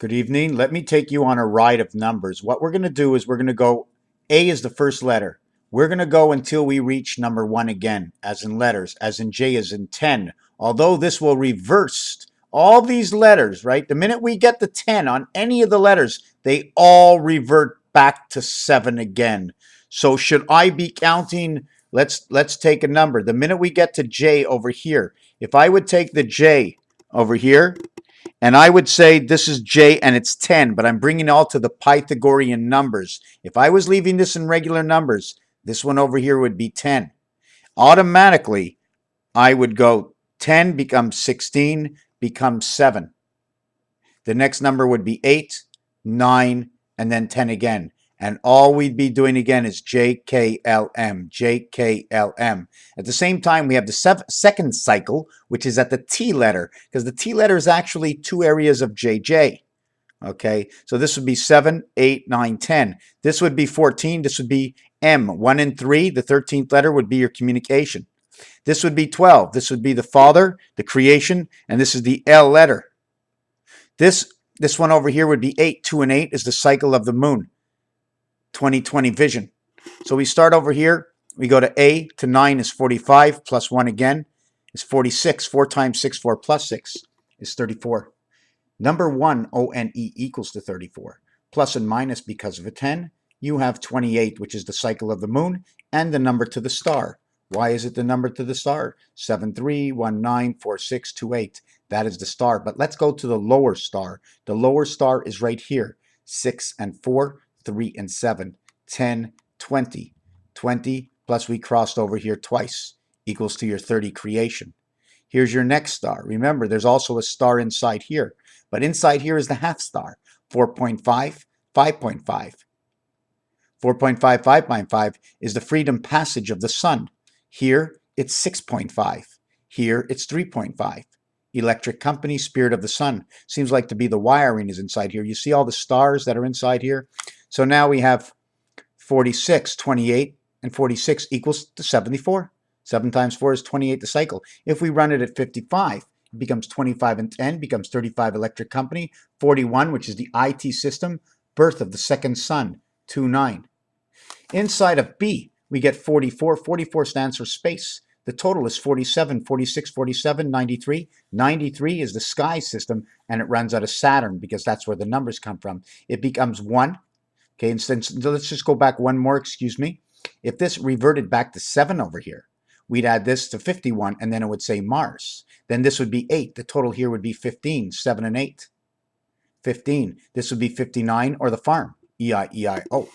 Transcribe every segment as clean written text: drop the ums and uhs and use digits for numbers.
Good evening. Let me take you on a ride of numbers. What we're going to do is we're going to go, A is the first letter. We're going to go until we reach number 1 again, as in letters, as in J as in 10. Although this will reverse all these letters, right? The minute we get the 10 on any of the letters, they all revert back to 7 again. So should I be counting? Let's take a number. The minute we get to J over here, if I would take the J over here, and I would say this is J and it's 10, but I'm bringing it all to the Pythagorean numbers. If I was leaving this in regular numbers, this one over here would be 10. Automatically, I would go 10 becomes 16, becomes 7. The next number would be 8, 9, and then 10 again. And all we'd be doing again is JKLM, JKLM. At the same time, we have the second cycle, which is at the T letter, because the T letter is actually two areas of JJ. Okay, so this would be 7, 8, 9, 10. This would be 14. This would be M. 1 and 3, the 13th letter would be your communication. This would be 12. This would be the father, the creation, and this is the L letter. This one over here would be 8. 2 and 8 is the cycle of the moon. 20/20 vision. So we start over here. We go to A to 9 is 45, plus 1 again is 46. 4 times 6, 4 plus 6 is 34. Number 1, ONE, equals to 34. Plus and minus because of a 10. You have 28, which is the cycle of the moon, and the number to the star. Why is it the number to the star? 73194628. That is the star. But let's go to the lower star. The lower star is right here. 6 and 4. 3 and 7, 10, 20. 20 plus we crossed over here twice equals to your 30 creation. Here's your next star. Remember, there's also a star inside here, but inside here is the half star. 4.5, 5.5. 4.5, 5.5 is the freedom passage of the sun. Here, it's 6.5. Here, it's 3.5. Electric company, spirit of the sun. Seems like to be the wiring is inside here. You see all the stars that are inside here? So now we have 46, 28, and 46 equals to 74. 7 times 4 is 28 the cycle. If we run it at 55, it becomes 25 and 10, becomes 35 electric company. 41, which is the IT system, birth of the second sun, 2-9. Inside of B, we get 44. 44 stands for space. The total is 47, 46, 47, 93. 93 is the sky system, and it runs out of Saturn because that's where the numbers come from. It becomes 1. Okay, and since, let's just go back one more, excuse me. If this reverted back to 7 over here, we'd add this to 51, and then it would say Mars. Then this would be 8. The total here would be 15, 7 and 8. 15. This would be 59, or the farm, E-I-E-I-O.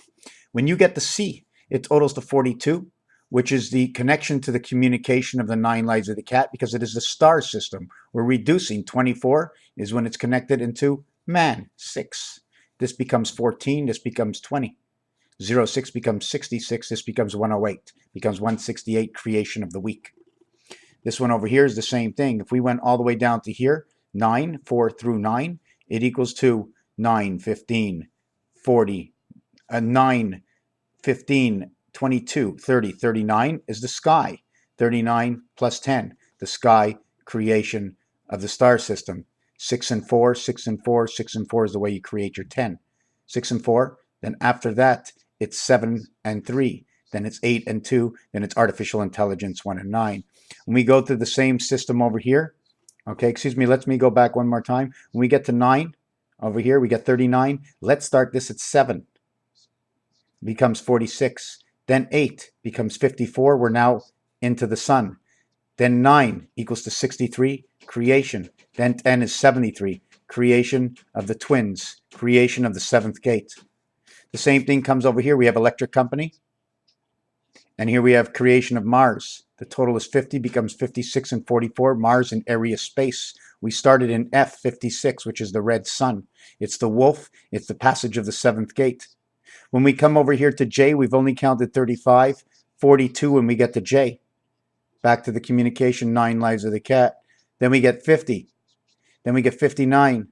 When you get the C, it totals to 42, which is the connection to the communication of the 9 lives of the cat, because it is the star system. We're reducing. 24 is when it's connected into man, 6. This becomes 14, this becomes 20. 06 becomes 66, this becomes 108, becomes 168, creation of the week. This one over here is the same thing. If we went all the way down to here, 9, 4 through 9, it equals to 9, 15, 40, 9, 15, 22, 30, 39 is the sky. 39 plus 10, the sky, creation of the star system. 6 and 4, 6 and 4, 6 and 4 is the way you create your 10. 6 and 4, then after that, it's 7 and 3, then it's 8 and 2, then it's artificial intelligence 1 and 9. When we go through the same system over here, okay, excuse me, let me go back one more time. When we get to 9, over here, we get 39. Let's start this at 7. Becomes 46. Then 8 becomes 54. We're now into the sun. Then 9 equals to 63, creation. Then 10 is 73, creation of the twins, creation of the 7th gate. The same thing comes over here. We have electric company. And here we have creation of Mars. The total is 50, becomes 56 and 44. Mars in area space. We started in F, 56, which is the red sun. It's the wolf. It's the passage of the 7th gate. When we come over here to J, we've only counted 35, 42 when we get to J. Back to the communication, 9 lives of the cat. Then we get 50. Then we get 59.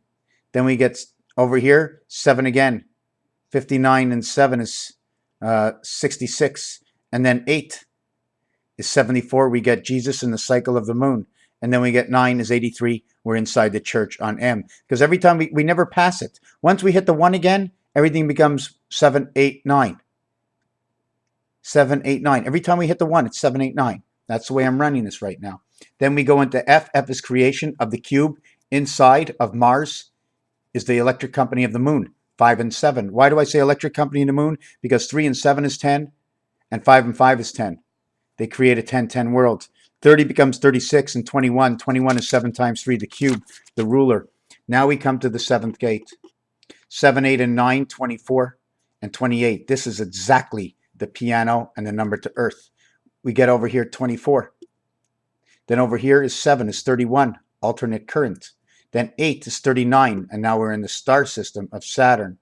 Then we get over here, 7 again. 59 and 7 is 66. And then 8 is 74. We get Jesus in the cycle of the moon. and then we get 9 is 83. We're inside the church on M. Because every time we never pass it. Once we hit the 1 again, everything becomes 7, 8, 9. 7, 8, 9. Every time we hit the 1, it's 7, 8, 9. That's the way I'm running this right now. Then we go into F. F is creation of the cube. Inside of Mars is the electric company of the moon, 5 and 7. Why do I say electric company of the moon? Because 3 and 7 is 10, and 5 and 5 is 10. They create a 10-10 world. 30 becomes 36 and 21. 21 is 7 times 3, the cube, the ruler. Now we come to the 7th gate. 7, 8, and 9, 24 and 28. This is exactly the piano and the number to Earth. We get over here 24. Then over here is 7 is 31, alternate current. Then 8 is 39, and now we're in the star system of Saturn.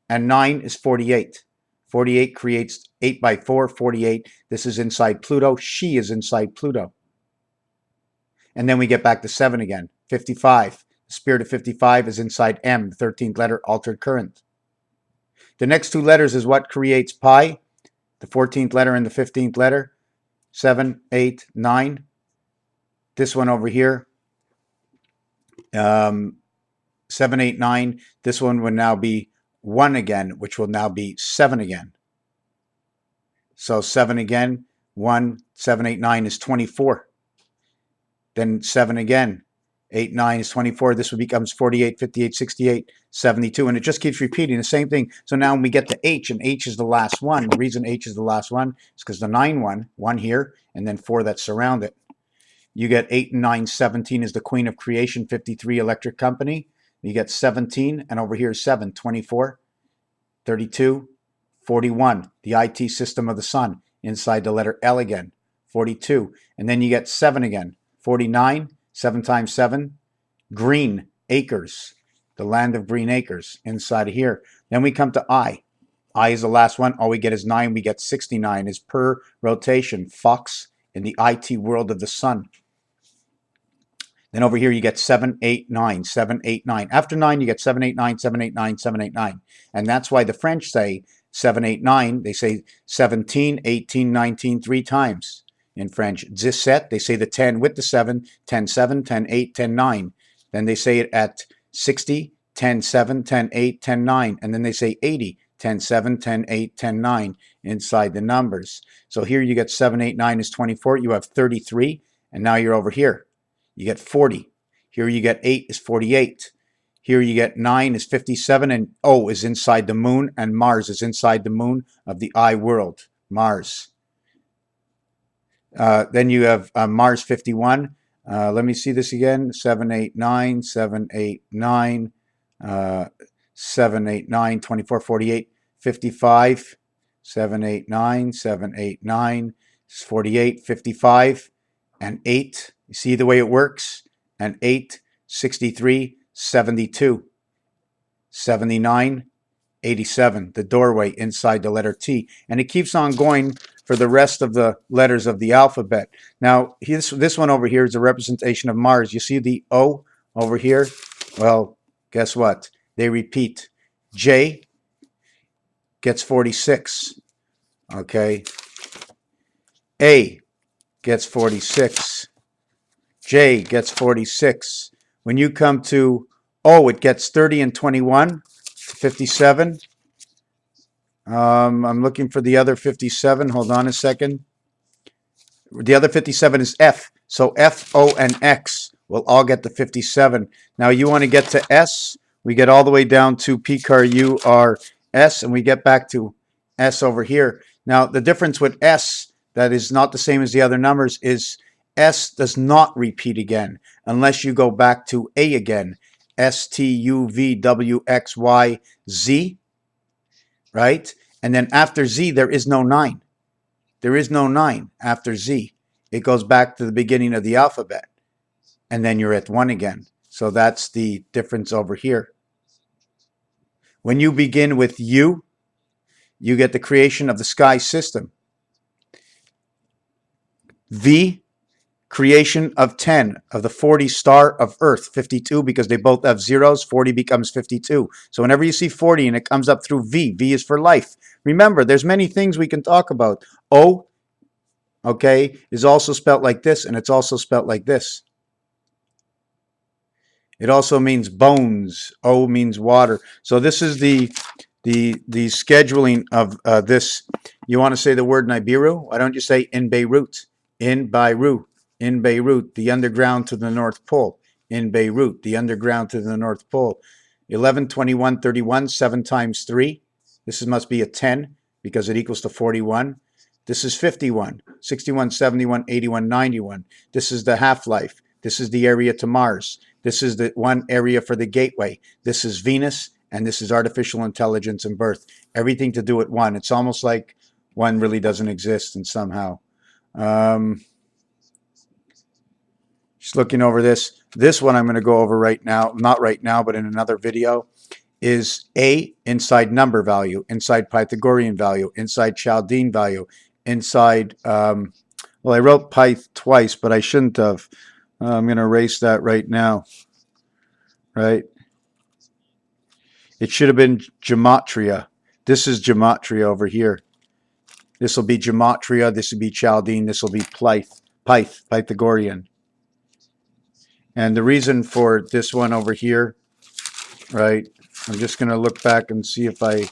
And 9 is 48. 48 creates 8 by 4, 48. This is inside Pluto. She is inside Pluto. And then we get back to 7 again, 55. The spirit of 55 is inside M, the 13th letter, altered current. The next two letters is what creates pi, the 14th letter and the 15th letter, 7, 8, 9. This one over here, 7, 8, 9. This one would now be 1 again, which will now be 7 again. So 7 again, 1, 7, 8, 9 is 24. Then 7 again, 8, 9 is 24. This becomes 48, 58, 68, 72. And it just keeps repeating the same thing. So now when we get to H, and H is the last one, the reason H is the last one is because the 9 1 here, and then 4 that surround it. You get 8 and 9, 17 is the queen of creation, 53 electric company. You get 17, and over here is 7, 24, 32, 41, the IT system of the sun, inside the letter L again, 42. And then you get 7 again, 49, 7 times 7, green acres, the land of green acres, inside of here. Then we come to I. I is the last one. All we get is 9. We get 69 is per rotation, Fox in the IT world of the sun. Then over here you get 7, 8, 9, 7, 8, 9. After 9 you get 7, 8, 9, 7, 8, 9, 7, 8, 9. And that's why the French say 7, 8, 9. They say 17, 18, 19 3 times in French. 17, they say the 10 with the 7, 10, 7, 10, 8, 10, 9. Then they say it at 60, 10, 7, 10, 8, 10, 9. And then they say 80, 10, 7, 10, 8, 10, 9 inside the numbers. So here you get 7, 8, 9 is 24. You have 33. And now you're over here. You get 40. Here you get 8 is 48. Here you get 9 is 57, and O is inside the moon, and Mars is inside the moon of the I world, Mars. Then you have Mars 51. Let me see this again. 7, 8, 9, 7, 8, 9, 7, 8, 9, 24, 48, 55, 7, 8, 9, 7, 8, 9, 48, 55, and 8. You see the way it works? And 8, 63, 72, 79, 87, the doorway inside the letter T. And it keeps on going for the rest of the letters of the alphabet. Now, this one over here is a representation of Mars. You see the O over here? Well, guess what? They repeat. J gets 46. Okay. A gets 46. J gets 46. When you come to O, it gets 30 and 21, 57. I'm looking for the other 57. Hold on a second. The other 57 is F. So F, O, and X will all get the 57. Now you want to get to S. We get all the way down to P, Q, U, R, S, and we get back to S over here. Now the difference with S that is not the same as the other numbers is S does not repeat again unless you go back to A again. S, T, U, V, W, X, Y, Z, right? And then after Z, there is no 9. There is no 9 after Z. It goes back to the beginning of the alphabet. And then you're at 1 again. So that's the difference over here. When you begin with U, you get the creation of the sky system. V, creation of 10 of the 40 star of Earth, 52, because they both have zeros. 40 becomes 52. So whenever you see 40 and it comes up through V, V is for life. Remember, there's many things we can talk about. O, okay, is also spelt like this, and it's also spelt like this. It also means bones. O means water. So this is the scheduling of this. You want to say the word Nibiru? Why don't you say in Beirut? In Beirut. In Beirut, the underground to the North Pole. In Beirut, the underground to the North Pole. 11, 21, 31, 7 times 3. Must be a 10 because it equals to 41. This is 51, 61, 71, 81, 91. This is the half-life. This is the area to Mars. This is the one area for the gateway. This is Venus, and this is artificial intelligence and birth. Everything to do at one. It's almost like one really doesn't exist, and somehow. Just looking over this. This one I'm going to go over right now. Not right now, but in another video. Is A inside number value, inside Pythagorean value, inside Chaldean value, inside, well, I wrote Pyth twice, but I shouldn't have. I'm going to erase that right now, right? It should have been gematria. This is gematria over here. This will be gematria. This will be Chaldean. This will be Pythagorean. And the reason for this one over here, right? I'm just going to look back and see if I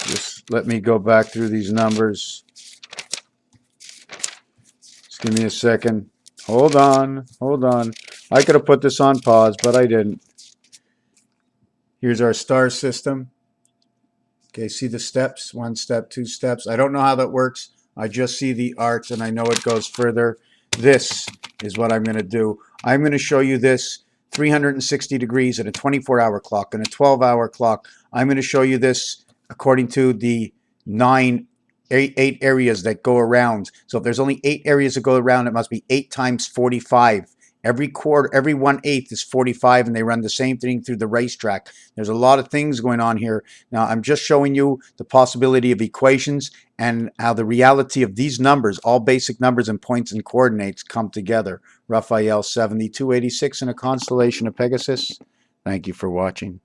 just let me go back through these numbers. Just give me a second. Hold on. Hold on. I could have put this on pause, but I didn't. Here's our star system. Okay, see the steps? 1 step, 2 steps. I don't know how that works. I just see the arcs and I know it goes further. This is what I'm going to do. I'm going to show you this 360 degrees at a 24-hour clock and a 12-hour clock. I'm going to show you this according to the eight areas that go around. So if there's only 8 areas that go around, it must be 8 times 45. Every 1/8 is 45, and they run the same thing through the racetrack. There's a lot of things going on here. Now, I'm just showing you the possibility of equations and how the reality of these numbers, all basic numbers and points and coordinates, come together. Raphael 7286 in a constellation of Pegasus. Thank you for watching.